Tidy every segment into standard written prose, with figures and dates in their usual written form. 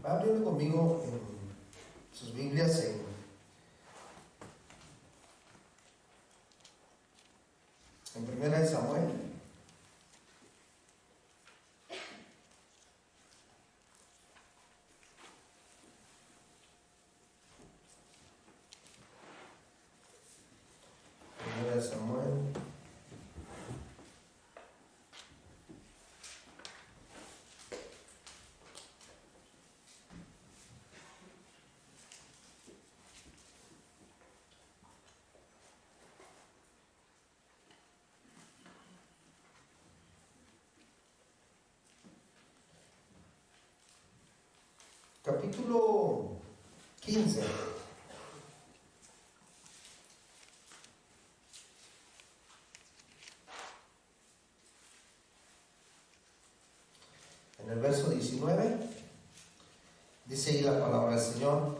Abren conmigo en sus Biblias en Primera de Samuel. Primera de Samuel. Capítulo 15. En el verso 19 dice ahí la palabra del Señor.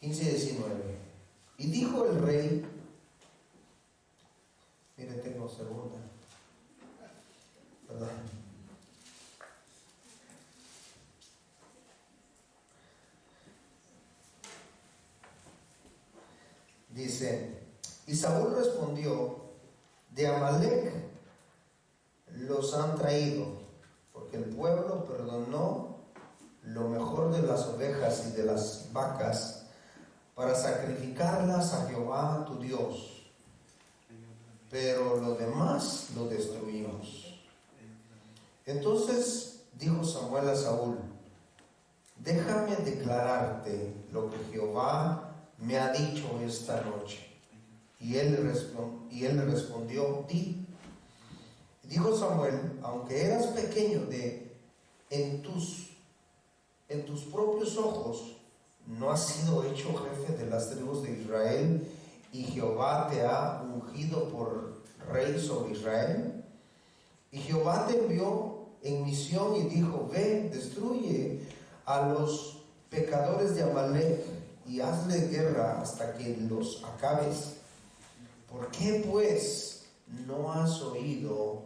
15 y 19. Y dijo el rey, mire, tengo segunda, perdón. Dice, y Saúl respondió, de Amalec los han traído, porque el pueblo perdonó lo mejor de las ovejas y de las vacas para sacrificarlas a Jehová tu Dios, pero lo demás lo destruimos. Entonces dijo Samuel a Saúl, déjame declararte lo que Jehová me ha dicho esta noche. Y él le respondió, di. Y dijo Samuel, aunque eras pequeño en tus propios ojos, no has sido hecho jefe de las tribus de Israel, y Jehová te ha ungido por rey sobre Israel. Y Jehová te envió en misión y dijo, ve, destruye a los pecadores de Amalec y hazle guerra hasta que los acabes. ¿Por qué pues no has oído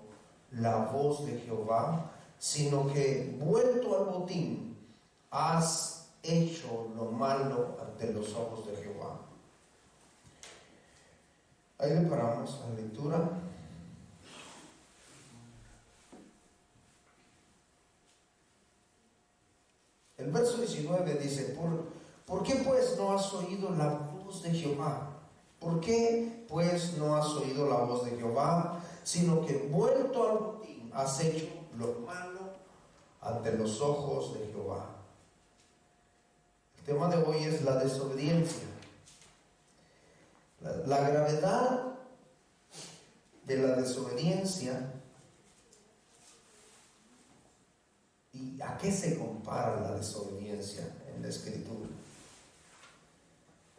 la voz de Jehová, sino que vuelto al botín has hecho lo malo ante los ojos de Jehová? Ahí le paramos la lectura. El verso 19 dice, ¿por qué pues no has oído la voz de Jehová? ¿Por qué pues no has oído la voz de Jehová, sino que vuelto al botín has hecho lo malo ante los ojos de Jehová? El tema de hoy es la desobediencia. La gravedad de la desobediencia. ¿Y a qué se compara la desobediencia en la Escritura?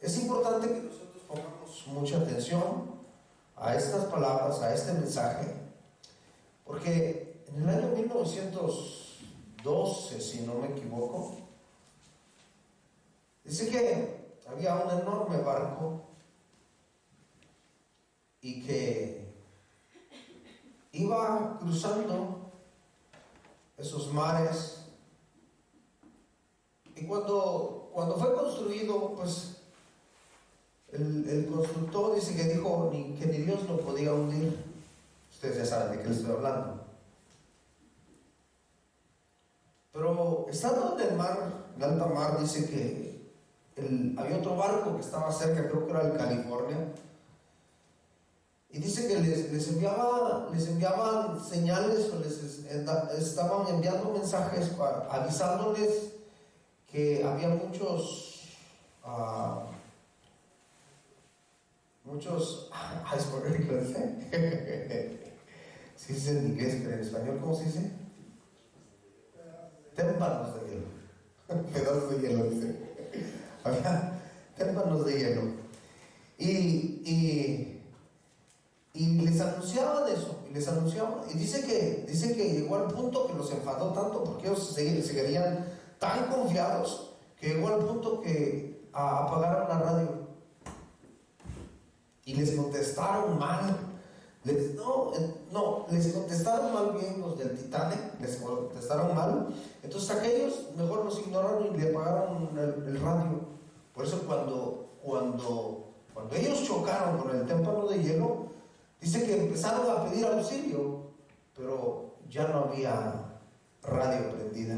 Es importante que nosotros pongamos mucha atención a estas palabras, a este mensaje, porque en el año 1912, si no me equivoco, dice que había un enorme barco y que iba cruzando esos mares, y cuando fue construido, pues el constructor dice que dijo que ni Dios lo podía hundir. Ustedes ya saben de qué les estoy hablando. Pero estando en el mar, en alta mar, dice que había otro barco que estaba cerca, creo que era el California, y dice que les enviaban señales, o estaban enviando mensajes avisándoles que había muchos ¿sí dice en inglés, pero en español cómo se dice? Témpanos de hielo. Pedazos de hielo, dice. Había témpanos de hielo. Y les anunciaban eso, y dice que llegó al punto que los enfadó tanto, porque ellos seguirían tan confiados, que llegó al punto que apagaron la radio y les contestaron mal Les contestaron mal bien los del Titanic, les contestaron mal. Entonces aquellos mejor los ignoraron y le apagaron el radio. Por eso cuando ellos chocaron con el témpano de hielo, dice que empezaron a pedir auxilio, pero ya no había radio prendida.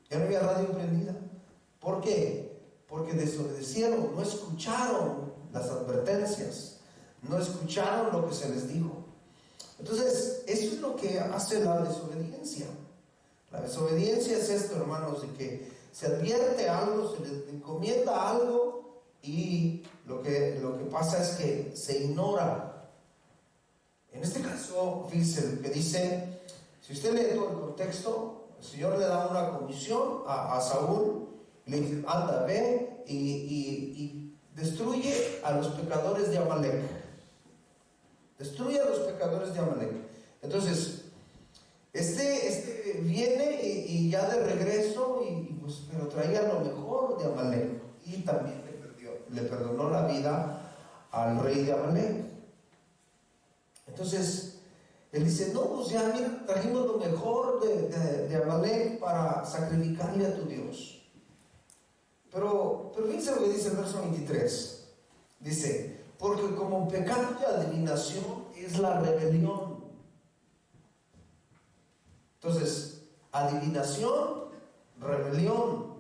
Ya no había radio prendida. ¿Por qué? Porque desobedecieron, no escucharon las advertencias, no escucharon lo que se les dijo. Entonces, eso es lo que hace la desobediencia. La desobediencia es esto, hermanos, de que se advierte algo, se les encomienda algo y lo que pasa es que se ignora. En este caso, fíjense lo que dice, si usted lee todo el contexto, el Señor le da una comisión a Saúl, y le dice, anda, ve y destruye a los pecadores de Amalek. Destruye a los pecadores de Amalek. Entonces, este viene y ya de regreso, pues, pero traía lo mejor de Amalek. Y también le perdonó la vida al rey de Amalek. Entonces, él dice, no, pues ya mira, trajimos lo mejor de Amalek para sacrificarle a tu Dios. Pero fíjense lo que dice el verso 23. Dice, porque como pecado de adivinación es la rebelión. Entonces, adivinación, rebelión.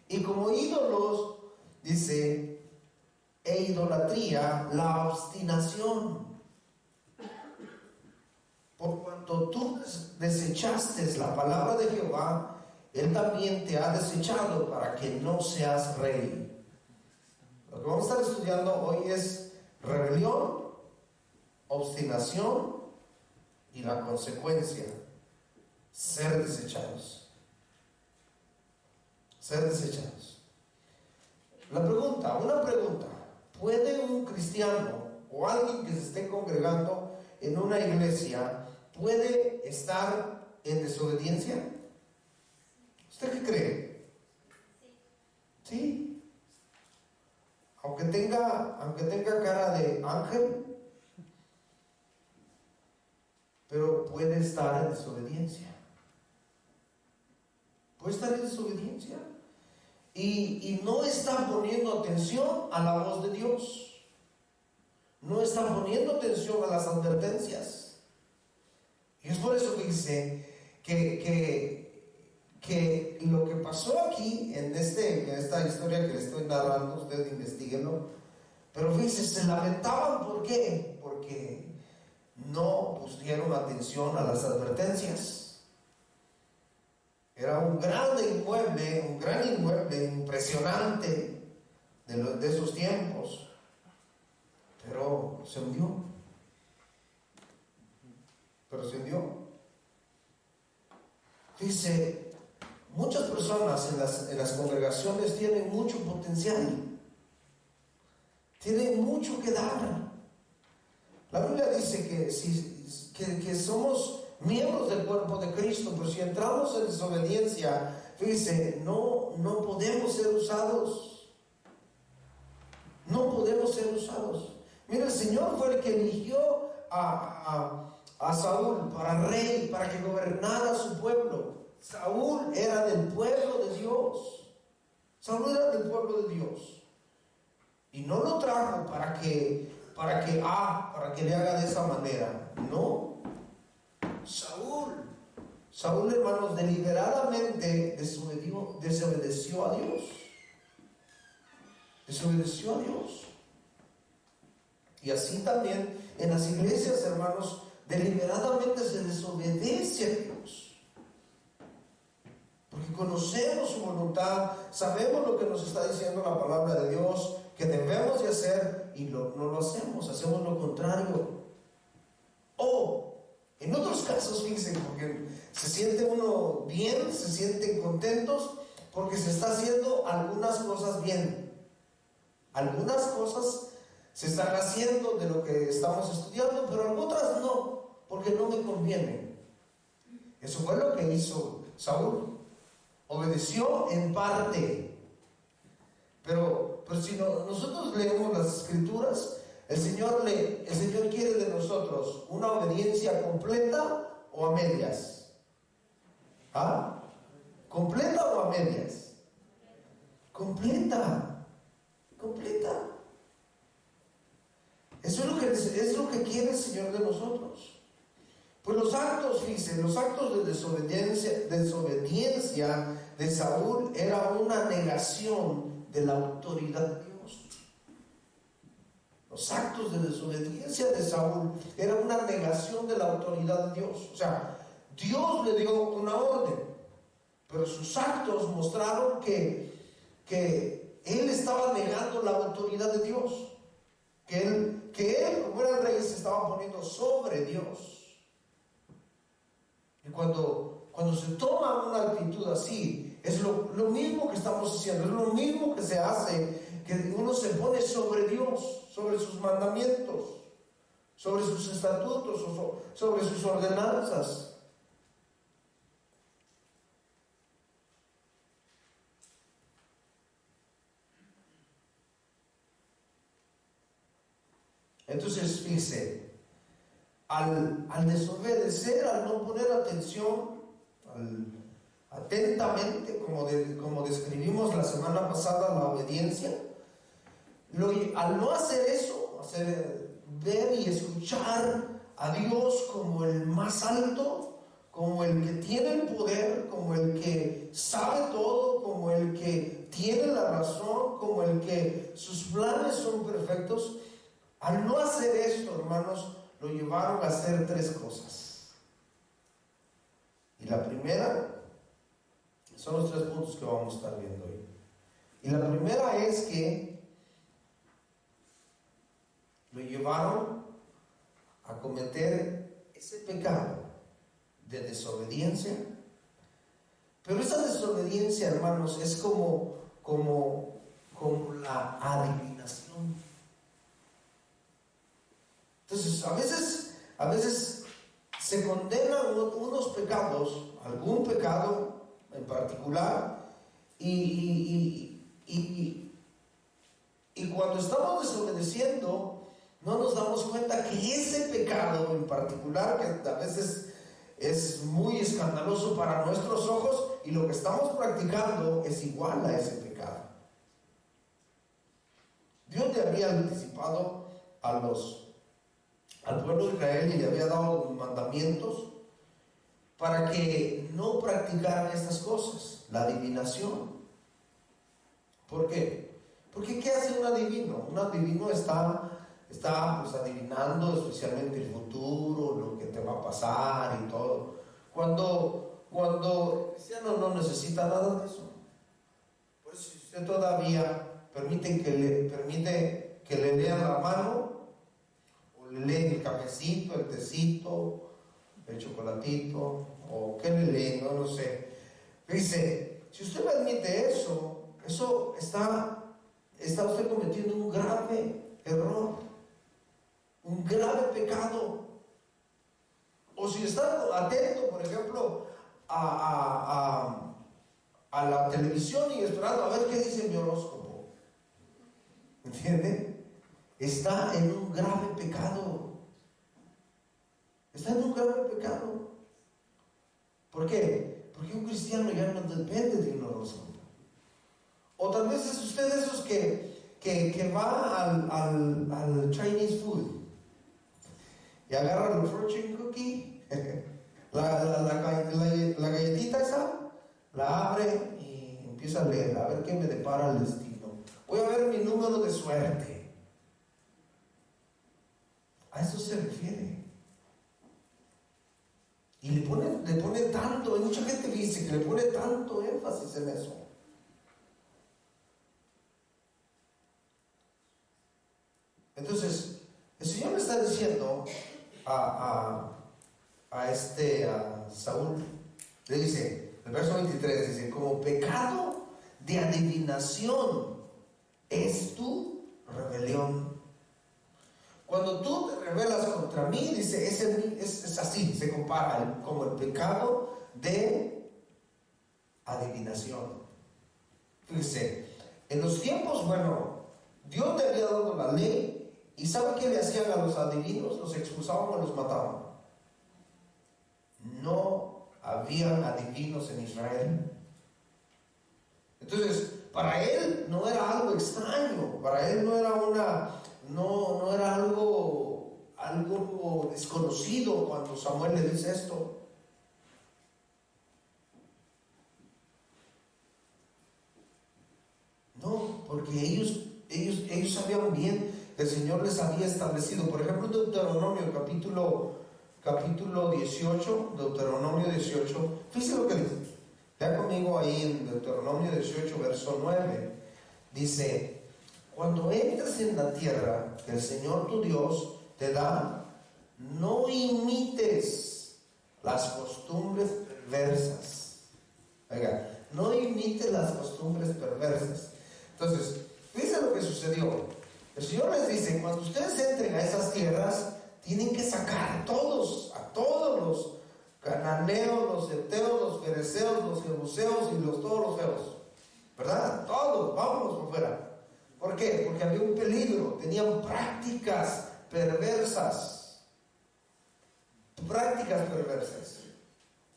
Y como ídolos, dice, e idolatría, la obstinación. Por cuanto tú desechaste la palabra de Jehová, Él también te ha desechado para que no seas rey. Lo que vamos a estar estudiando hoy es rebelión, obstinación y la consecuencia, ser desechados. Ser desechados. Una pregunta, ¿puede un cristiano o alguien que se esté congregando en una iglesia, puede estar en desobediencia? ¿Usted qué cree? ¿Sí? Aunque tenga cara de ángel, pero puede estar en desobediencia. Puede estar en desobediencia. Y no está poniendo atención a la voz de Dios. No está poniendo atención a las advertencias. Y es por eso que dice que lo que pasó aquí en esta historia que le estoy narrando, ustedes investiguenlo, pero fíjense, se lamentaban. ¿Por qué? Porque no pusieron atención a las advertencias. Era un gran inmueble impresionante de esos tiempos, pero se hundió. Dice, muchas personas en las congregaciones tienen mucho potencial, tienen mucho que dar. La Biblia dice que somos miembros del cuerpo de Cristo, pero si entramos en desobediencia, fíjense, no podemos ser usados. No podemos ser usados. Mira, el Señor fue el que eligió a Saúl para rey, para que gobernara su pueblo. Saúl era del pueblo de Dios. Saúl era del pueblo de Dios. Y no lo trajo para que le haga de esa manera. No. Saúl, hermanos, deliberadamente desobedeció a Dios. Desobedeció a Dios. Y así también en las iglesias, hermanos, deliberadamente se desobedece a Dios. Porque conocemos su voluntad, sabemos lo que nos está diciendo la palabra de Dios, que debemos de hacer, y no lo hacemos lo contrario. O en otros casos, fíjense, porque se siente uno bien, se sienten contentos, porque se está haciendo algunas cosas bien. Algunas cosas se están haciendo de lo que estamos estudiando, pero otras no, porque no me conviene. Eso fue lo que hizo Saúl. Obedeció en parte. Pero si nosotros leemos las escrituras, El Señor quiere de nosotros una obediencia completa o a medias. ¿Ah? ¿Completa o a medias? Completa. Completa. Eso es lo que quiere el Señor de nosotros. Pues los actos, fíjense, los actos de desobediencia de Saúl era una negación de la autoridad de Dios. Los actos de desobediencia de Saúl era una negación de la autoridad de Dios. O sea, Dios le dio una orden, pero sus actos mostraron que él estaba negando la autoridad de Dios. Que él, como era el rey, se estaba poniendo sobre Dios. Y cuando se toma una actitud así, es lo mismo que estamos haciendo, es lo mismo que se hace, que uno se pone sobre Dios, sobre sus mandamientos, sobre sus estatutos, sobre sus ordenanzas. Entonces, fíjese, al desobedecer, al no poner atención, atentamente, como describimos la semana pasada, la obediencia, al no hacer eso, ver y escuchar a Dios como el más alto, como el que tiene el poder, como el que sabe todo, como el que tiene la razón, como el que sus planes son perfectos. Al no hacer esto, hermanos, lo llevaron a hacer tres cosas. Y la primera, son los tres puntos que vamos a estar viendo hoy. Y la primera es que lo llevaron a cometer ese pecado de desobediencia. Pero esa desobediencia, hermanos, es como la adivinación. Entonces, a veces se condenan unos pecados, algún pecado en particular, y cuando estamos desobedeciendo, no nos damos cuenta que ese pecado en particular, que a veces es muy escandaloso para nuestros ojos, y lo que estamos practicando es igual a ese pecado. Dios le había anticipado al pueblo de Israel y le había dado mandamientos para que no practicaran estas cosas, la adivinación. ¿Por qué? Porque ¿qué hace un adivino? Un adivino está pues adivinando especialmente el futuro, lo que te va a pasar y todo. Cuando el cristiano no necesita nada de eso. Pues si usted todavía permite que le lean la mano, le leen el cafecito, el tecito, el chocolatito, o qué le leen, no lo sé. Dice, si usted permite eso está usted cometiendo un grave error, un grave pecado. O si está atento, por ejemplo, a la televisión y esperando a ver qué dice mi horóscopo, ¿entiende? Está en un grave pecado. Está en un grave pecado. ¿Por qué? Porque un cristiano ya no depende de un horóscopo. O tal vez es usted de esos que va al Chinese food y agarra el fortune cookie, la galletita esa, la abre y empieza a leer, a ver qué me depara el destino. Voy a ver mi número de suerte. A eso se refiere. Y le pone tanto, hay mucha gente que dice que le pone tanto énfasis en eso. Entonces, el Señor le está diciendo a Saúl, le dice, el verso 23 dice, como pecado de adivinación es tu rebelión. Cuando tú te rebelas contra mí, dice, es así, se compara como el pecado de adivinación. Fíjese, en los tiempos, Dios le había dado la ley ¿Y sabe qué le hacían a los adivinos? Los expulsaban o los mataban. No habían adivinos en Israel. Entonces, para él no era algo extraño, para él no era no era algo desconocido cuando Samuel le dice esto. No, porque ellos sabían bien que el Señor les había establecido. Por ejemplo, Deuteronomio capítulo 18, Deuteronomio 18, fíjense lo que dice. Vea conmigo ahí en Deuteronomio 18, verso 9. Dice: cuando entres en la tierra que el Señor tu Dios te da, no imites las costumbres perversas. Oiga, no imites las costumbres perversas. Entonces, fíjense lo que sucedió. El Señor les dice: cuando ustedes entren a esas tierras, tienen que sacar a todos los cananeos, los heteos, los fereceos, los jebuseos y todos los feos, ¿verdad? Todos, vámonos por fuera. ¿Por qué? Porque había un peligro, tenían prácticas perversas.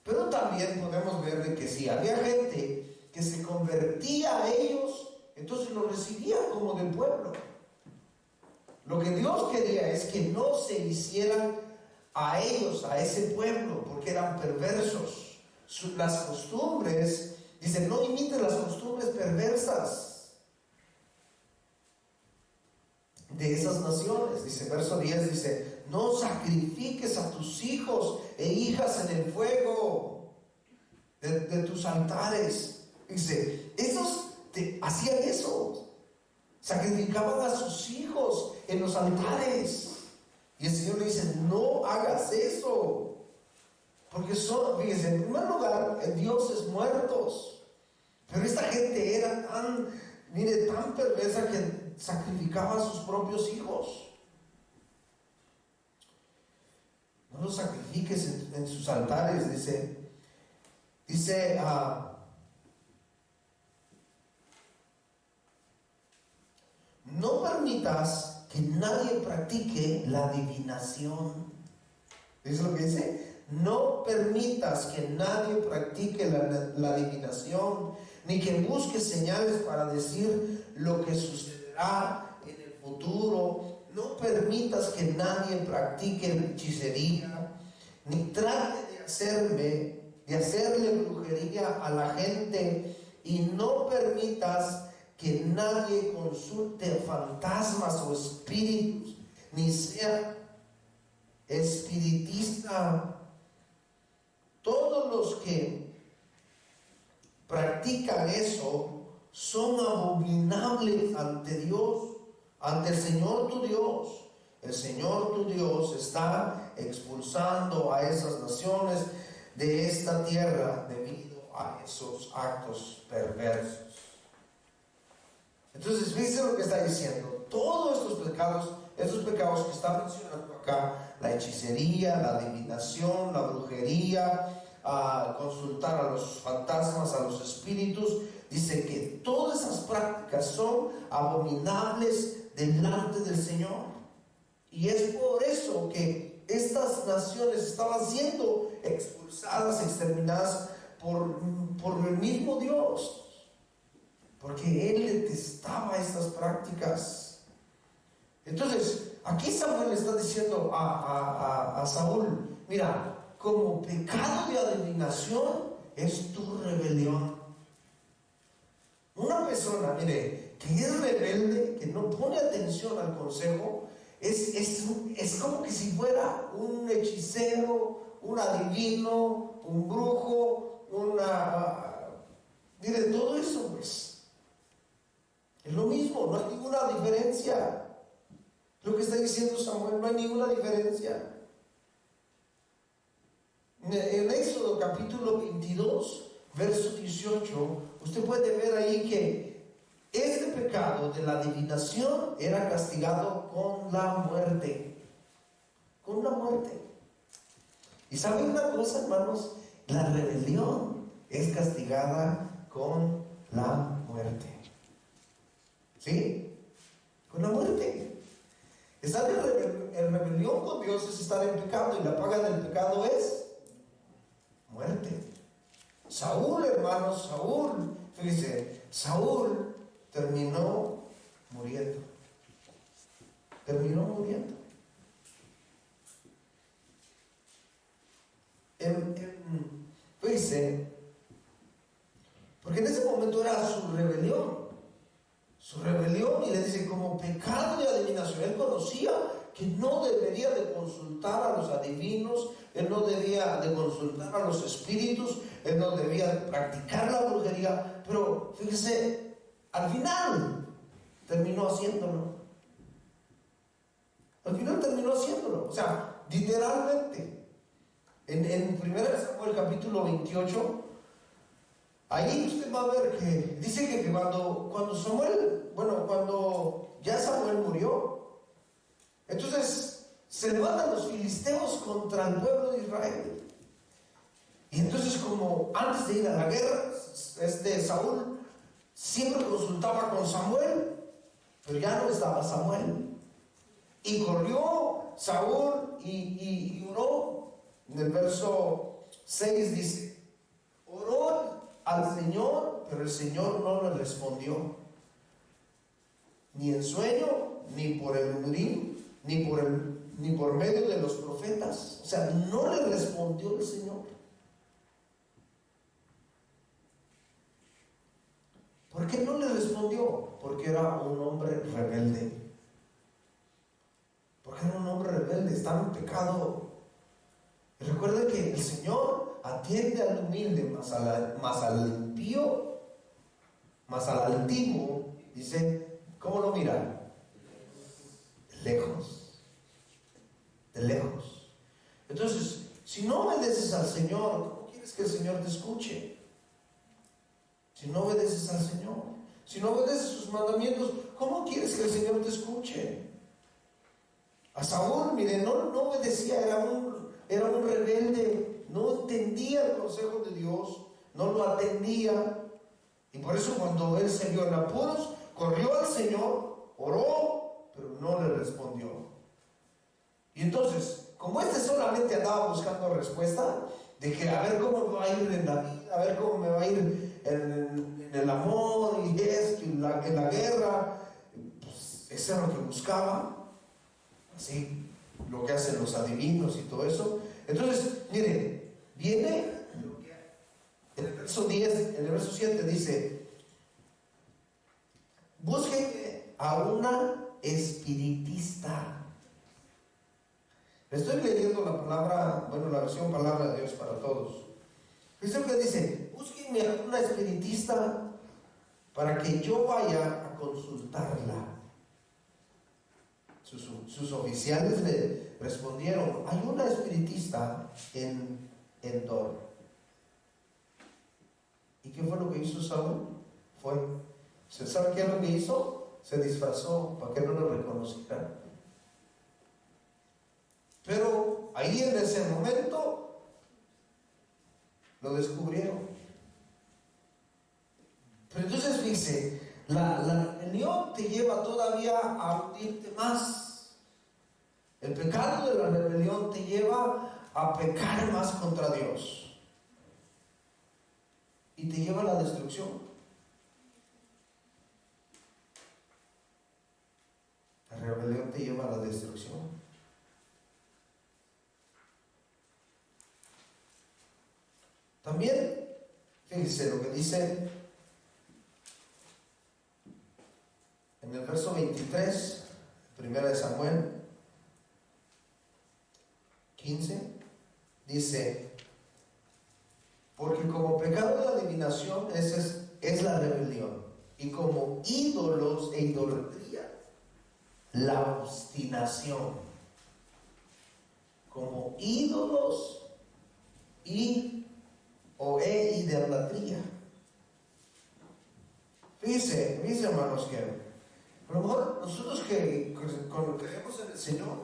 Pero también podemos ver de que si había gente que se convertía a ellos, entonces los recibían como del pueblo. Lo que Dios quería es que no se hicieran a ellos, a ese pueblo, porque eran perversos. Las costumbres, dice, no imiten las costumbres perversas de esas naciones. Dice, verso 10, dice: no sacrifiques a tus hijos e hijas en el fuego de tus altares. Dice, hacían eso. Sacrificaban a sus hijos en los altares. Y el Señor le dice: no hagas eso. Porque fíjense, en primer lugar, dioses muertos. Pero esta gente era tan perversa que sacrificaba a sus propios hijos. No los sacrifiques en sus altares, dice, no permitas que nadie practique la adivinación. ¿Es lo que dice? No permitas que nadie practique la adivinación, ni que busque señales para decir lo que sucederá en el futuro. No permitas que nadie practique hechicería, ni trate de hacerle brujería a la gente, y no permitas que nadie consulte fantasmas o espíritus, ni sea espiritista. Todos los que practican eso son abominables ante Dios, ante el Señor tu Dios. El Señor tu Dios está expulsando a esas naciones de esta tierra debido a esos actos perversos. Entonces, fíjense lo que está diciendo. Todos estos pecados que está mencionando acá, la hechicería, la adivinación, la brujería, consultar a los fantasmas, a los espíritus, dice que todas esas prácticas son abominables delante del Señor. Y es por eso que estas naciones estaban siendo expulsadas, exterminadas por el mismo Dios. Porque Él detestaba estas prácticas. Entonces, aquí Samuel le está diciendo a Saúl: mira, como pecado de adivinación es tu rebelión. Una persona, mire, que es rebelde, que no pone atención al consejo, es como que si fuera un hechicero, un adivino, un brujo, mire, todo eso, pues. Es lo mismo, no hay ninguna diferencia. Lo que está diciendo Samuel, no hay ninguna diferencia. En Éxodo capítulo 22, verso 18, usted puede ver ahí que este pecado de la adivinación era castigado con la muerte. Con la muerte. Y ¿saben una cosa, hermanos? La rebelión es castigada con la muerte. ¿Sí? Con la muerte. Estar en rebelión con Dios es estar en pecado, y la paga del pecado es muerte. Saúl, hermanos, Saúl, fíjense, Saúl terminó muriendo. Terminó muriendo. Fíjense, porque en ese momento era su rebelión. Su rebelión, y le dice, como pecado de adivinación. Él conocía que no debería de consultar a los adivinos, él no debía de consultar a los espíritus, él no debía de practicar la brujería, pero fíjese, al final terminó haciéndolo. Al final terminó haciéndolo, o sea, literalmente. En 1 Samuel capítulo 28, ahí usted va a ver que dice que cuando ya Samuel murió, entonces se levantan los filisteos contra el pueblo de Israel. Y entonces, como antes de ir a la guerra, Saúl siempre consultaba con Samuel, pero ya no estaba Samuel. Y corrió Saúl y oró. En el verso 6 dice, oró al Señor, pero el Señor no le respondió, ni en sueño, ni por el Urim, ni por medio de los profetas. O sea, no le respondió el Señor. ¿Por qué no le respondió? Porque era un hombre rebelde. Porque era un hombre rebelde, estaba en pecado. Y recuerden que el Señor atiende al humilde, más al impío, más al altivo. Dice, ¿cómo lo mira? De lejos. De lejos. Entonces, si no obedeces al Señor, ¿cómo quieres que el Señor te escuche? Si no obedeces al Señor, si no obedeces sus mandamientos, ¿cómo quieres que el Señor te escuche? A Saúl, mire, no obedecía, era un rebelde, no entendía el consejo de Dios, no lo atendía. Y por eso, cuando él se vio en apuros, corrió al Señor, oró, pero no le respondió. Y entonces, como solamente andaba buscando respuesta, de que a ver cómo me va a ir en la vida, a ver cómo me va a ir en el amor y esto, en la guerra, pues eso era lo que buscaba. Así, lo que hacen los adivinos y todo eso. Entonces, miren, viene en el verso 10, en el verso 7 dice, busquen a una espiritista. Estoy leyendo la palabra, la versión palabra de Dios para todos. Cristo que dice, búsquenme a una espiritista para que yo vaya a consultarla. Sus oficiales le respondieron, hay una espiritista en Endor. ¿Y qué fue lo que hizo Saúl? ¿Se sabe qué es lo que hizo? Se disfrazó para que no lo reconocieran. Pero ahí en ese momento lo descubrieron. Pero entonces dice, la rebelión te lleva todavía a hundirte más. El pecado de la rebelión te lleva a pecar más contra Dios y te lleva a la destrucción. La rebelión te lleva a la destrucción. También, fíjense lo que dice en el verso 23, 1 Samuel 15, dice, porque como pecado de adivinación es la rebelión, y como ídolos e idolatría, la obstinación. Como ídolos y idolatría. Fíjense, hermanos, que a lo mejor nosotros que creemos en el Señor,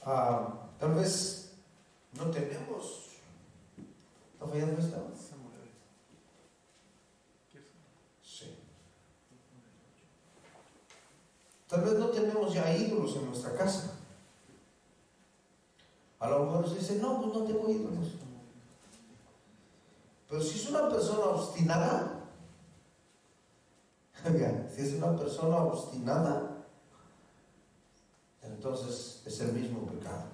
tal vez no tenemos. ¿Está fallando esta? Sí. Tal vez no tenemos tenemos ya ídolos en nuestra casa. A lo mejor usted dice, no, pues no tengo ídolos. Pero si es una persona obstinada, si es una persona obstinada, entonces es el mismo pecado.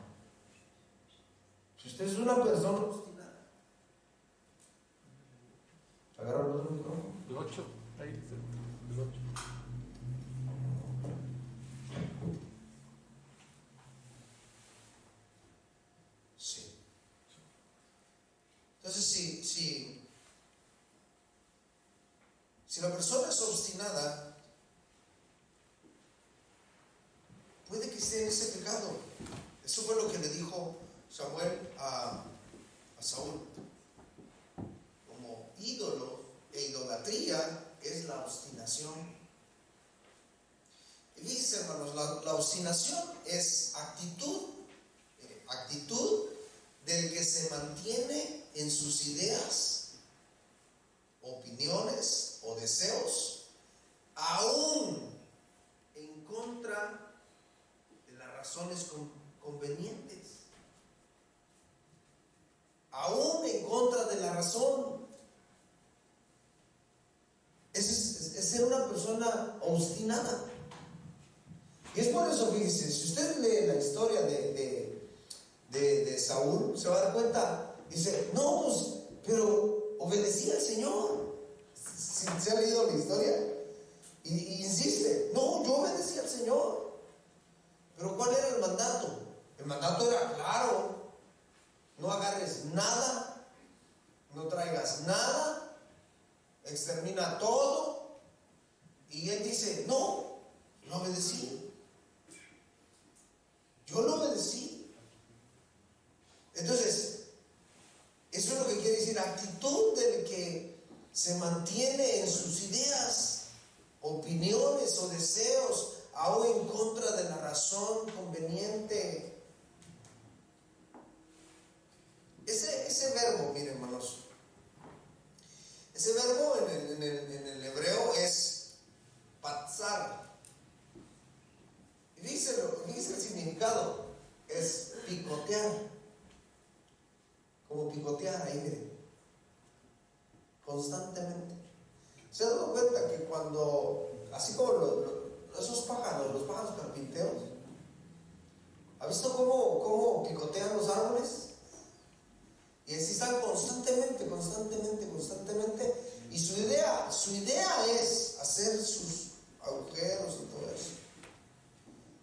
Si usted es una persona obstinada, agarra el otro micrófono. El 8, ahí dice, el 8. Sí. Entonces, si la persona es obstinada, puede que esté en ese pecado. Eso fue lo que le dijo Samuel a Saúl. Como ídolo e idolatría es la obstinación. Y fíjense, hermanos, la obstinación es actitud del que se mantiene en sus ideas, opiniones o deseos, aún en contra de las razones convenientes, aún en contra de la razón. Es ser una persona obstinada. Y es por eso, fíjense, si usted lee la historia de Saúl, se va a dar cuenta, dice, no, pues, pero obedecía al Señor. ¿Se ha leído la historia? Y insiste, no, yo obedecía al Señor. Pero ¿cuál era el mandato? El mandato era claro: no agarres nada, no traigas nada, extermina todo. Y él dice, no, lo obedecí. Yo lo obedecí. Entonces, eso es lo que quiere decir actitud del que se mantiene en sus ideas, opiniones o deseos, aún en contra de la razón conveniente. Ese verbo, miren, hermanos, ese verbo en el hebreo es patzar. Y fíjense el significado, es picotear. Como picotear ahí, miren, constantemente. ¿Se han dado cuenta que cuando, así como esos pájaros, los pájaros carpinteros, ¿ha visto cómo picotean los árboles? Y así están constantemente, y su idea es hacer sus agujeros y todo eso.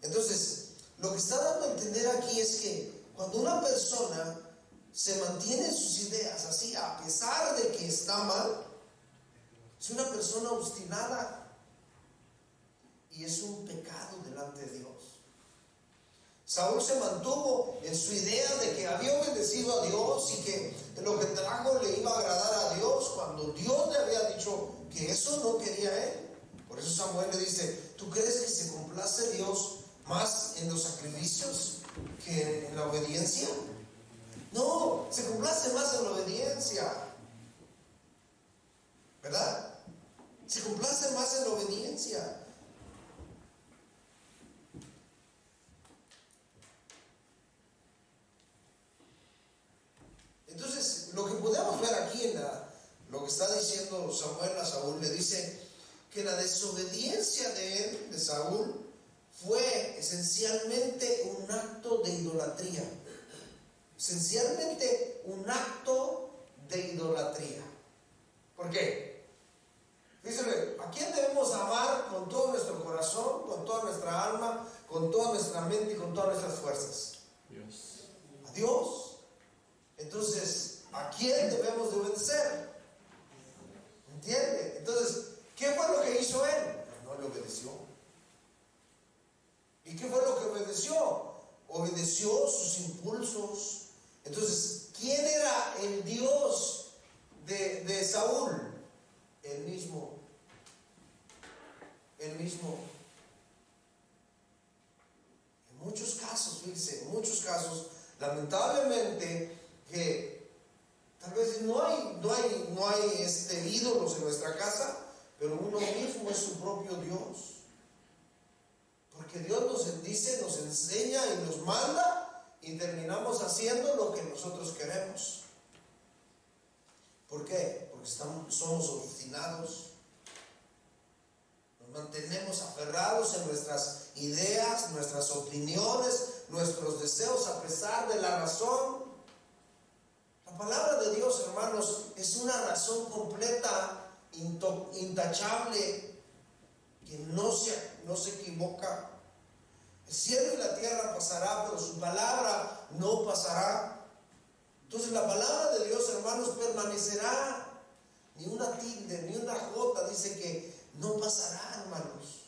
Entonces, lo que está dando a entender aquí es que cuando una persona se mantiene en sus ideas así, a pesar de que está mal, es una persona obstinada y es un pecado delante de Dios. Saúl se mantuvo en su idea de que había obedecido a Dios y que lo que trajo le iba a agradar a Dios, cuando Dios le había dicho que eso no quería él. Por eso Samuel le dice, ¿tú crees que se complace Dios más en los sacrificios que en la obediencia? No, se complace más en la obediencia, ¿verdad? Se complace más en la obediencia. Entonces, lo que podemos ver aquí en lo que está diciendo Samuel a Saúl, le dice que la desobediencia de Saúl fue esencialmente un acto de idolatría. Esencialmente un acto de idolatría. ¿Por qué? Dícele, ¿a quién debemos amar con todo nuestro corazón, con toda nuestra alma, con toda nuestra mente y con todas nuestras fuerzas? Dios. A Dios. Entonces, ¿a quién debemos de obedecer? ¿Entiende? Entonces, ¿qué fue lo que hizo él? No le obedeció. ¿Y qué fue lo que obedeció? Obedeció sus impulsos. Entonces, ¿quién era el Dios de Saúl? El mismo. En muchos casos, fíjense, en muchos casos, lamentablemente, que tal vez no hay ídolos en nuestra casa, pero uno mismo es su propio Dios. ¿Por Porque Dios nos dice, nos enseña y nos manda y terminamos haciendo lo que nosotros queremos. ¿Por qué? Porque somos obstinados. Nos mantenemos aferrados en nuestras ideas, nuestras opiniones, nuestros deseos a pesar de la razón. La palabra de Dios, hermanos, es una razón completa, intachable, que no se equivoca. El cielo y la tierra pasará, pero su palabra no pasará. Entonces la palabra de Dios, hermanos, permanecerá. Ni una tilde, ni una jota dice que no pasará, hermanos.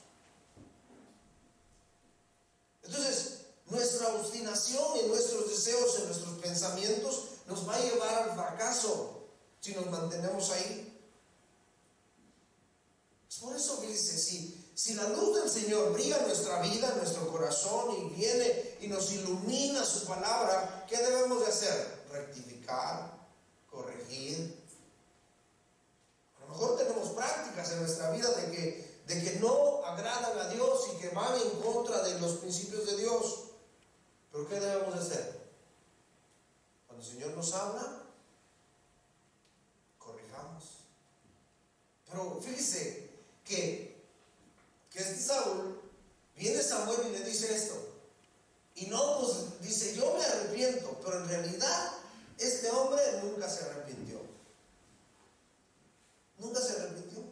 Entonces, nuestra obstinación en nuestros deseos, en nuestros pensamientos, nos va a llevar al fracaso si nos mantenemos ahí. Es por eso que dice, si la luz del Señor brilla en nuestra vida, en nuestro corazón, y viene y nos ilumina su palabra, ¿qué debemos de hacer? Rectificar, corregir. A lo mejor tenemos prácticas en nuestra vida de que no agradan a Dios y que van en contra de los principios de Dios. ¿Pero qué debemos de hacer? Cuando el Señor nos habla, corrijamos. Pero fíjese que Saúl, viene Samuel y le dice esto. Y no, pues dice, yo me arrepiento, pero en realidad este hombre nunca se arrepintió. Nunca se arrepintió.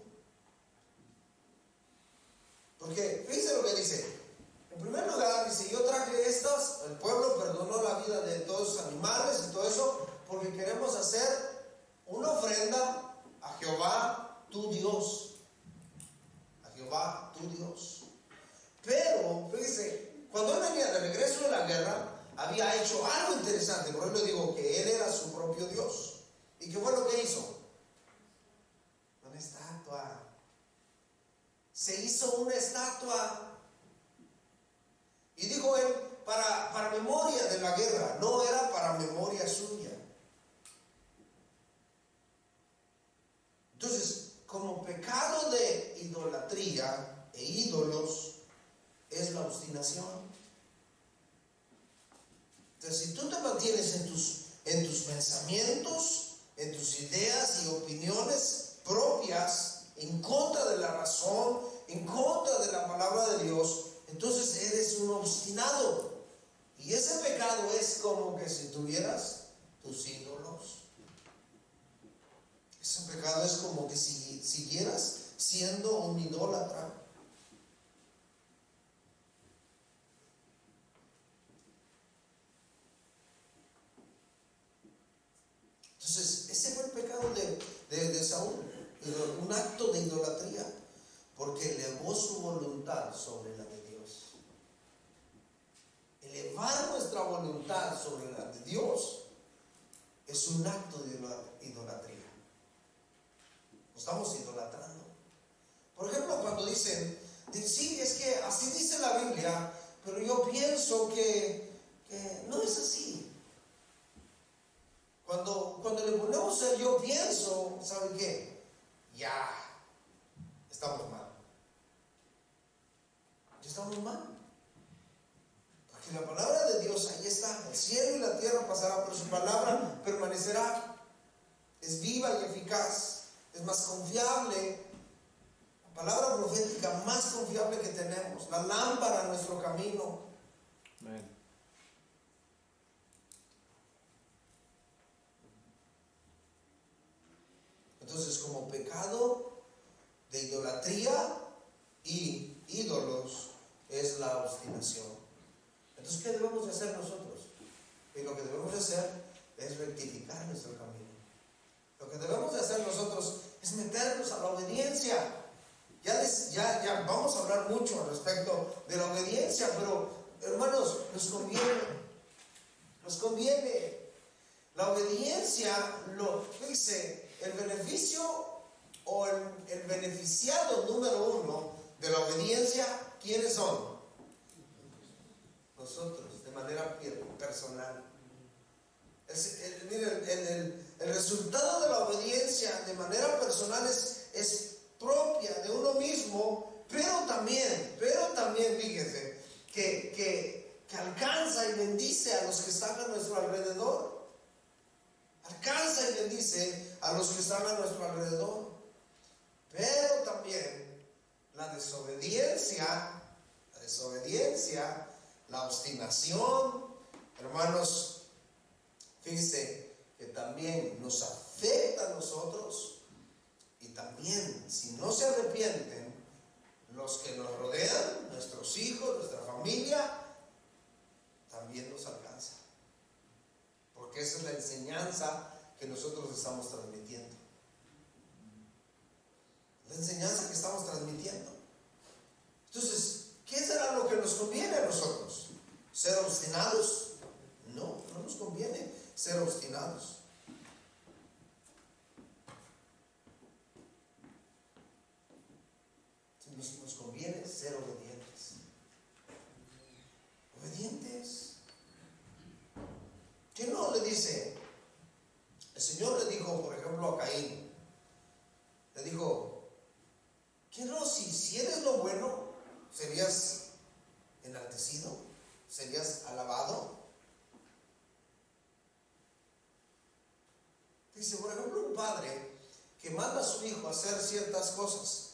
Porque fíjense lo que dice. En primer lugar, dice, yo traje estas, el pueblo perdonó la vida de todos los animales y todo eso, porque queremos hacer una ofrenda a Jehová, tu Dios. A Jehová, tu Dios. Pero, fíjense, cuando él venía de regreso de la guerra, había hecho algo interesante. Por eso le digo que él era su propio Dios. ¿Y qué fue lo que hizo? Una estatua. Se hizo una estatua. Y dijo él, para memoria de la guerra, no era para memoria suya. Entonces, como pecado de idolatría e ídolos, es la obstinación. Entonces, si tú te mantienes en tus pensamientos, en tus ideas y opiniones propias, en contra de la razón, en contra de la palabra de Dios, entonces eres un obstinado. Y ese pecado es como que si tuvieras tus ídolos. Ese pecado es como que si siguieras siendo un idólatra. Entonces, ese fue el pecado de Saúl, un acto de idolatría, porque elevó su voluntad sobre la de Dios. Elevar nuestra voluntad sobre la de Dios es un acto de idolatría. Nos estamos idolatrando. Por ejemplo, cuando dicen, sí, es que así dice la Biblia, pero yo pienso que no es así. Cuando le ponemos el yo pienso, ¿sabe qué? Ya estamos mal. Ya estamos mal. Porque la palabra de Dios ahí está. El cielo y la tierra pasarán, pero su palabra permanecerá. Es viva y eficaz. Es más confiable. La palabra profética más confiable que tenemos. La lámpara a nuestro camino. Amén. Entonces, como pecado de idolatría y ídolos es la obstinación. Entonces, ¿qué debemos de hacer nosotros? Y lo que debemos de hacer es rectificar nuestro camino. Lo que debemos de hacer nosotros es meternos a la obediencia. Ya vamos a hablar mucho al respecto de la obediencia, pero hermanos, nos conviene. La obediencia, dice, el beneficio o el beneficiado número uno de la obediencia, ¿quiénes son? Nosotros, de manera personal. Miren, el resultado de la obediencia de manera personal es propia de uno mismo, pero también, fíjese, los que están a nuestro alrededor. Pero también la desobediencia, la obstinación, hermanos, fíjense que también nos afecta a nosotros, y también si no se arrepienten los que nos rodean, nuestros hijos, nuestra familia, también nos alcanza, porque esa es la enseñanza que nosotros estamos transmitiendo. La enseñanza que estamos transmitiendo. Entonces, ¿qué será lo que nos conviene a nosotros? ¿Ser obstinados? No, no nos conviene ser obstinados. Nos conviene ser obedientes. Obedientes. ¿Quién no le dice? El Señor le dijo, por ejemplo, a Caín, le dijo, ¿qué no? Si eres lo bueno, serías enaltecido, serías alabado. Dice, por ejemplo, un padre que manda a su hijo a hacer ciertas cosas,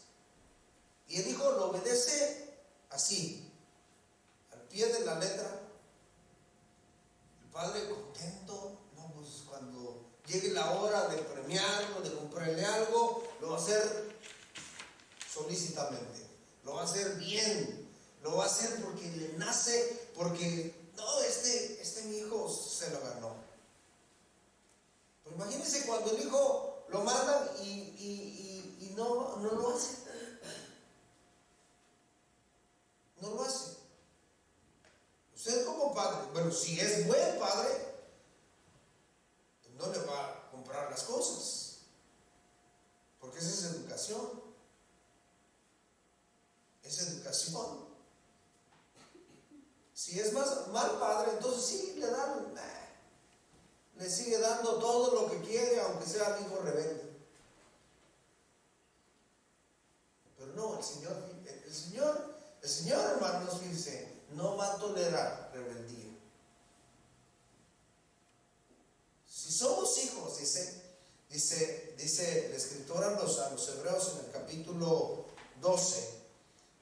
y el hijo lo obedece así, al pie de la letra. El padre contento, no, pues cuando llegue la hora de premiarlo, de comprarle algo, lo va a hacer solícitamente, lo va a hacer bien, lo va a hacer porque le nace, porque no, este mi hijo se lo ganó. Pero imagínense cuando el hijo lo mandan y no lo hace. No lo hace. Usted como padre, bueno, si es buen padre, no le va a comprar las cosas, porque esa es educación. Es educación. Si es mal padre, entonces sí le sigue dando todo lo que quiere, aunque sea el hijo rebelde. Pero no, el Señor, hermanos, fíjense, no va a tolerar rebeldía. Si somos hijos, dice el escritor a los Hebreos en el capítulo 12,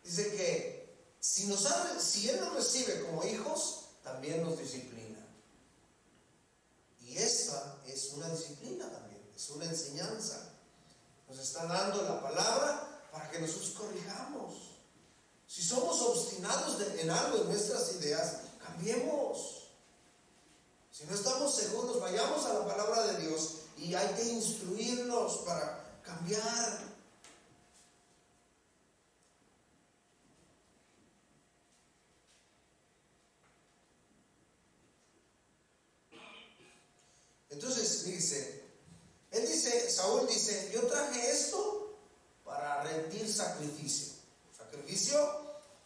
dice que si Él nos recibe como hijos, también nos disciplina. Y esta es una disciplina también, es una enseñanza. Nos está dando la palabra para que nosotros corrijamos. Si somos obstinados en algo, en nuestras ideas, cambiemos. Si no estamos seguros, vayamos a la palabra de Dios y hay que instruirnos para cambiar. Entonces Saúl dice, yo traje esto para rendir sacrificio. Sacrificio,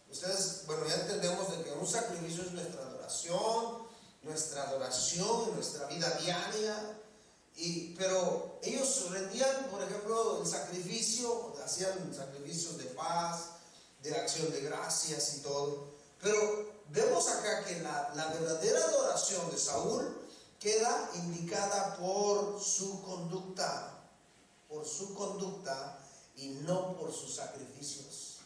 ustedes, bueno, ya entendemos de que un sacrificio es nuestra adoración, nuestra vida diaria. Pero ellos rendían, por ejemplo, el sacrificio, hacían sacrificios de paz, de acción de gracias y todo. Pero vemos acá que la verdadera adoración de Saúl queda indicada por su conducta y no por sus sacrificios.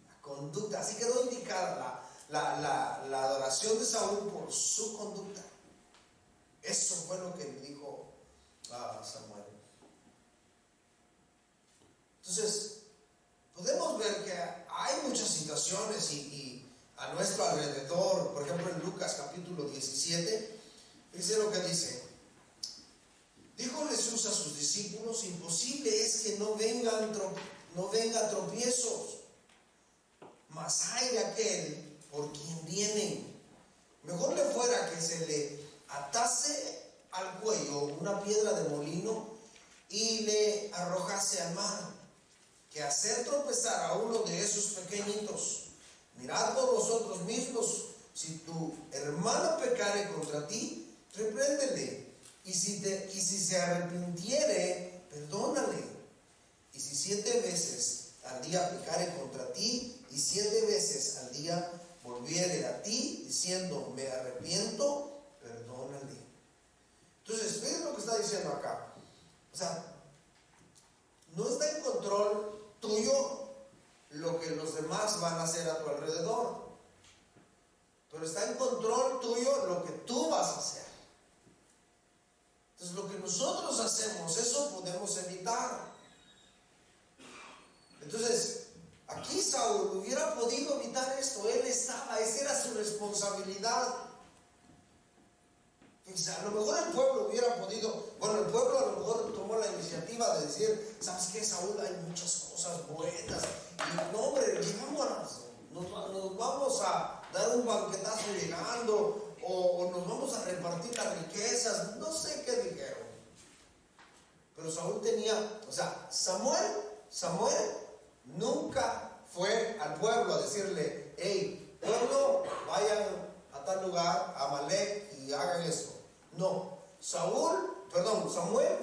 La conducta, así quedó indicada la adoración de Saúl por su conducta. Eso fue lo que le dijo a Samuel. Entonces, podemos ver que hay muchas situaciones y a nuestro alrededor. Por ejemplo, en Lucas capítulo 17, dice lo que dice. Dijo Jesús a sus discípulos, imposible es que no venga tropiezos, mas hay de aquel por quien vienen. Mejor le fuera que se le atase al cuello una piedra de molino y le arrojase al mar, que hacer tropezar a uno de esos pequeñitos. Mirad por vosotros mismos, si tu hermano pecare contra ti, repréndele, y si se arrepintiere, perdónale. Y si 7 veces al día pecare contra ti, y 7 veces al día volviere a ti, diciendo, me arrepiento, perdónale. Entonces, miren lo que está diciendo acá. O sea, no está en control tuyo lo que los demás van a hacer a tu alrededor, pero está en control tuyo lo que tú vas a hacer. Entonces, lo que nosotros hacemos, eso podemos evitar. Entonces, aquí Saúl hubiera podido evitar esto. Él estaba, esa era su responsabilidad. Fíjense, a lo mejor el pueblo hubiera podido, bueno, el pueblo a lo mejor tomó la iniciativa de decir, ¿sabes qué, Saúl? Hay muchas cosas buenas. Y no, hombre, llevémonos. Nos vamos a dar un banquetazo llegando, o nos vamos a repartir las riquezas. No sé qué dijeron. Pero Saúl tenía, o sea, Samuel nunca fue al pueblo a decirle, hey, pueblo, vayan a tal lugar, a Amalek, y hagan eso. No, Samuel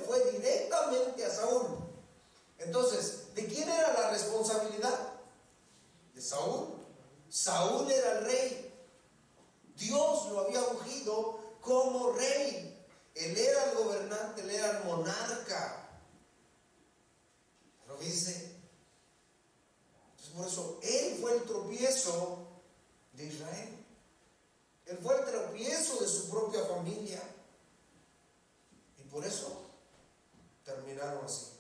fue directamente a Saúl. Entonces, ¿de quién era la responsabilidad? De Saúl. Saúl era el rey. Dios lo había ungido como rey. Él era el gobernante, él era el monarca. Pero dice, entonces por eso, él fue el tropiezo de Israel. Él fue el tropiezo de su propia familia. Y por eso terminaron así.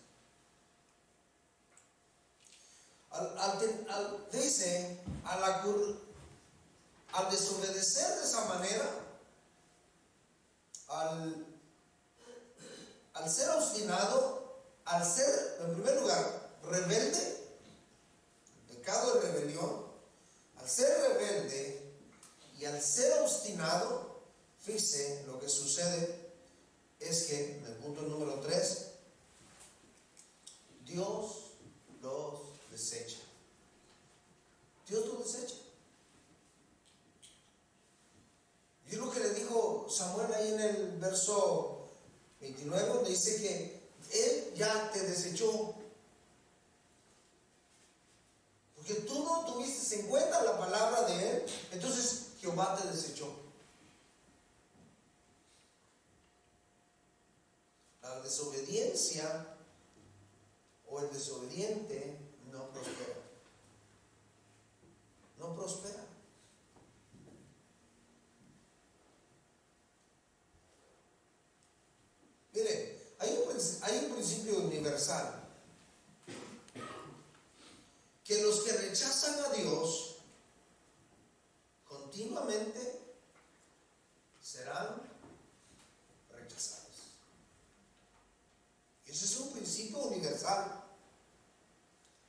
Dice, al desobedecer de esa manera, al ser obstinado, al ser, en primer lugar, rebelde, pecado de rebelión, al ser rebelde y al ser obstinado, fíjese, lo que sucede es que, en el punto número 3, Dios los desecha. Dios los desecha. Y es lo que le dijo Samuel ahí en el verso 29, donde dice que Él ya te desechó. Porque tú no tuviste en cuenta la palabra de Él, entonces Jehová te desechó. La desobediencia o el desobediente no prospera. No prospera. Mire, hay un principio universal, que los que rechazan a Dios continuamente serán rechazados. Ese es un principio universal.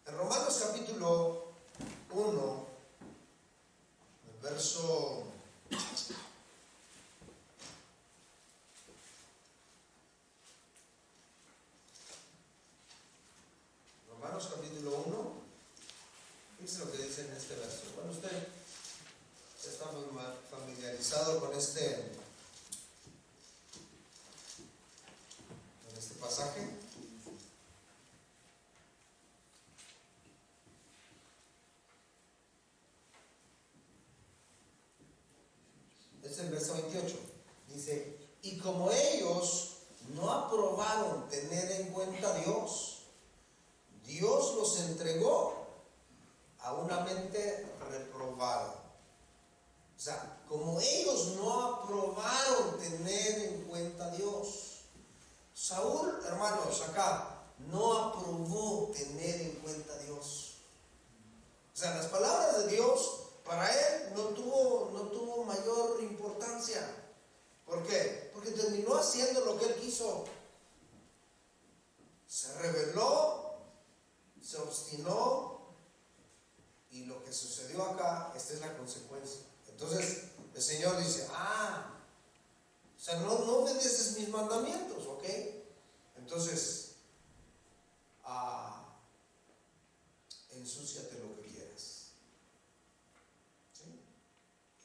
En Romanos capítulo 1, el verso Romanos capítulo 1, fíjense lo que dice en este verso. Bueno, usted está muy familiarizado con este pasaje. Es el verso 28. Dice, y como ellos no aprobaron tener en cuenta a Dios, Dios los entregó a una mente reprobada. O sea, como ellos no aprobaron tener en cuenta a Dios. Saúl, hermanos, acá no aprobó tener en cuenta a Dios. O sea, las palabras de Dios para él no tuvo mayor importancia. ¿Por qué? Porque terminó haciendo lo que él quiso. Se rebeló, se obstinó, y lo que sucedió acá, esta es la consecuencia. Entonces el Señor dice, o sea, no obedeces mis mandamientos, ¿ok? Entonces, ensúciate lo que quieras. ¿Sí?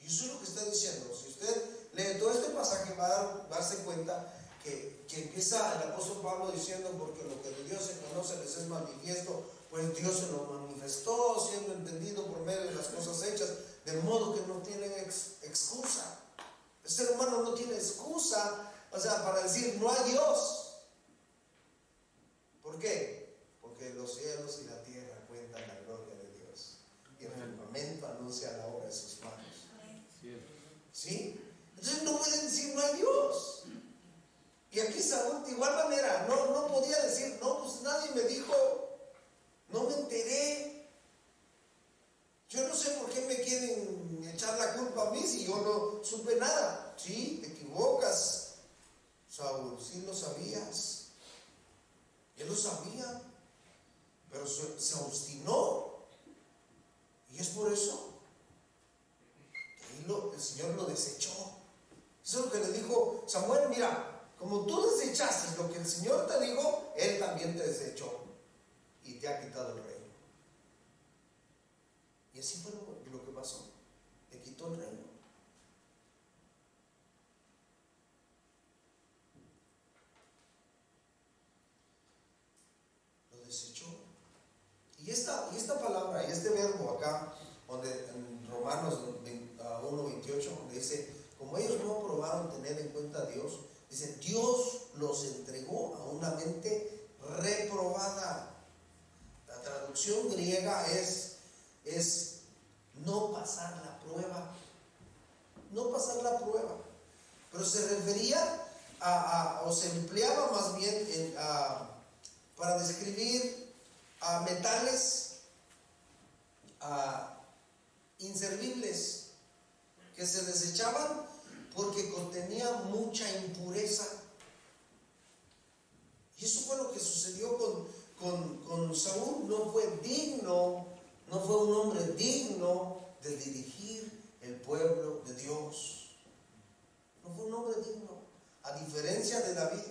Y eso es lo que está diciendo. Si usted lee todo este pasaje, va a darse cuenta que empieza el apóstol Pablo diciendo, porque lo que de Dios se conoce les es manifiesto, pues Dios se lo manifestó, siendo entendido por medio de las cosas hechas, de modo que no tienen excusa. El ser humano no tiene excusa, o sea, para decir no hay Dios. qué? Porque los cielos y la tierra cuentan la gloria de Dios, y el firmamento anuncia la obra de sus manos. ¿Sí? Entonces no pueden decir no hay Dios. Y aquí Saúl de igual manera no podía decir, no, pues nadie me dijo, no me enteré. Yo no sé por qué me quieren echar la culpa a mí si yo no supe nada. Sí, te equivocas, Saúl, sí lo sabías. Él lo sabía, pero se obstinó. Y es por eso que el Señor lo desechó. Eso es lo que le dijo Samuel: mira, como tú desechaste lo que el Señor te dijo, Él también te desechó y te ha quitado el reino. Y así fue lo que pasó. Le quitó el reino. Lo desechó. Y esta palabra y este verbo acá, donde en Romanos 1:28, donde dice, como ellos no probaron tener en cuenta a Dios, dice, Dios los entregó a una mente reprobada. La traducción griega es no pasar la prueba. No pasar la prueba. Pero se refería o se empleaba más bien para describir a metales inservibles que se desechaban porque contenían mucha impureza. Y eso fue lo que sucedió con Saúl. No fue digno, no fue un hombre digno de dirigir el pueblo de Dios. No fue un hombre digno, a diferencia de David.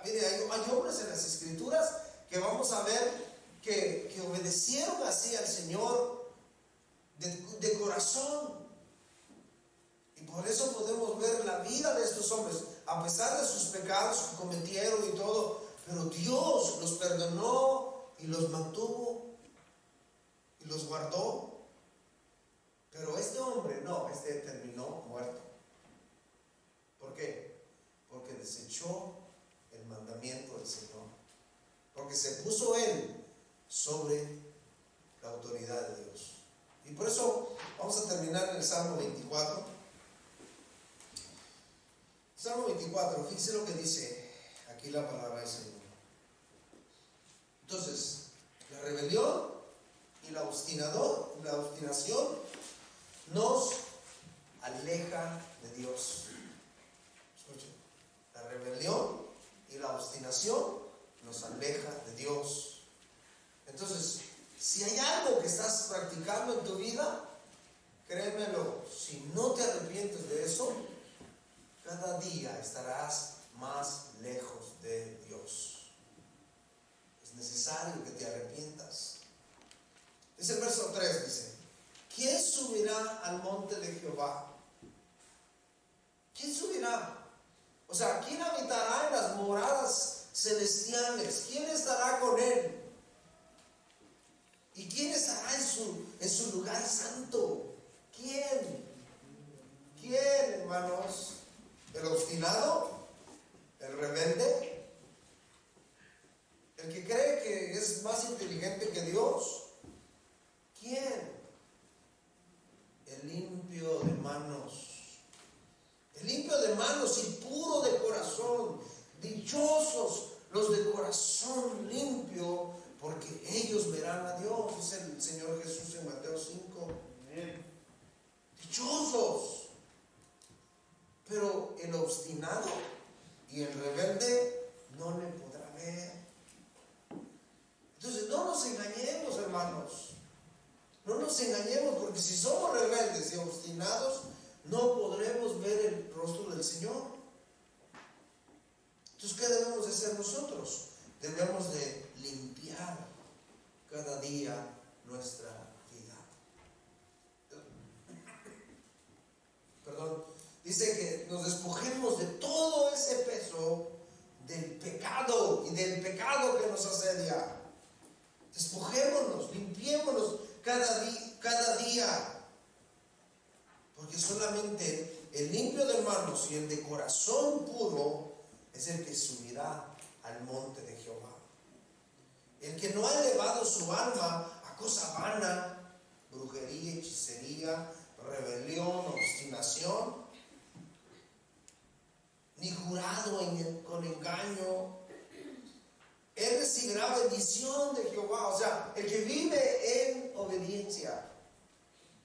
Mire, hay hombres en las Escrituras que vamos a ver que obedecieron así al Señor de corazón. Y por eso podemos ver la vida de estos hombres, a pesar de sus pecados que cometieron y todo, pero Dios los perdonó y los mantuvo y los guardó. Pero este hombre no, este terminó muerto. ¿Por qué? Porque desechó el mandamiento del Señor, porque se puso él sobre la autoridad de Dios. Y por eso vamos a terminar en el Salmo 24. Salmo 24, fíjense lo que dice aquí la palabra del Señor. Entonces, la rebelión y la obstinación nos aleja de Dios. Escuchen, la rebelión y la obstinación nos aleja de Dios. Entonces, si hay algo que estás practicando en tu vida, créemelo, si no te arrepientes de eso, cada día estarás más lejos de Dios. Es necesario que te arrepientas. Dice el verso 3, dice, ¿quién subirá al monte de Jehová? ¿Quién subirá? O sea, ¿quién habitará en las moradas celestiales? ¿Quién estará con él? ¿Y quién estará en su lugar santo? ¿Quién? ¿Quién, hermanos? ¿El obstinado? ¿El rebelde? ¿El que cree que es más inteligente que Dios? ¿Quién? El limpio de manos. El limpio de manos y puro de corazón. Dichosos los de corazón limpio, porque ellos verán a Dios, dice el Señor Jesús en Mateo 5. Amén. Dichosos. Pero el obstinado y el rebelde no le podrá ver. Entonces no nos engañemos, hermanos. No nos engañemos, porque si somos rebeldes y obstinados, no podremos ver el rostro del Señor. Entonces, ¿qué debemos de hacer nosotros? Debemos de limpiar cada día nuestra vida. Perdón. Dice que nos despojemos de todo ese peso del pecado y del pecado que nos asedia. Despojémonos, limpiémonos cada día. Porque solamente el limpio de manos y el de corazón puro es el que subirá al al monte de Jehová. El que no ha elevado su alma a cosa vana, brujería, hechicería, rebelión, obstinación, ni jurado con engaño, él recibirá bendición de Jehová. O sea, el que vive en obediencia,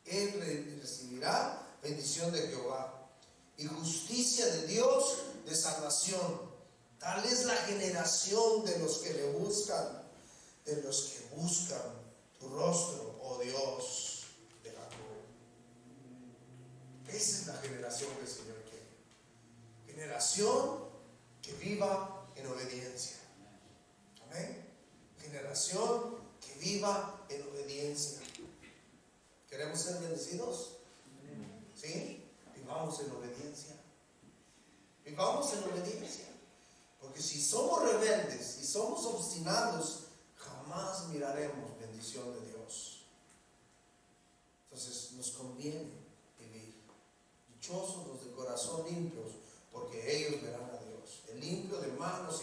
él recibirá bendición de Jehová y justicia de Dios, de salvación. Tal es la generación de los que le buscan, de los que buscan tu rostro, oh Dios de Jacob. Esa es la generación que el Señor quiere. Generación que viva en obediencia. Amén. Generación que viva en obediencia. ¿Queremos ser bendecidos? ¿Sí? Vivamos en obediencia. Vivamos en obediencia. Porque si somos rebeldes, si somos obstinados, jamás miraremos bendición de Dios. Entonces nos conviene vivir. Dichosos los de corazón limpios, porque ellos verán a Dios. El limpio de manos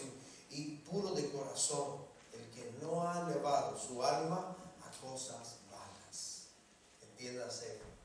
y puro de corazón, el que no ha elevado su alma a cosas vanas. Entiéndase.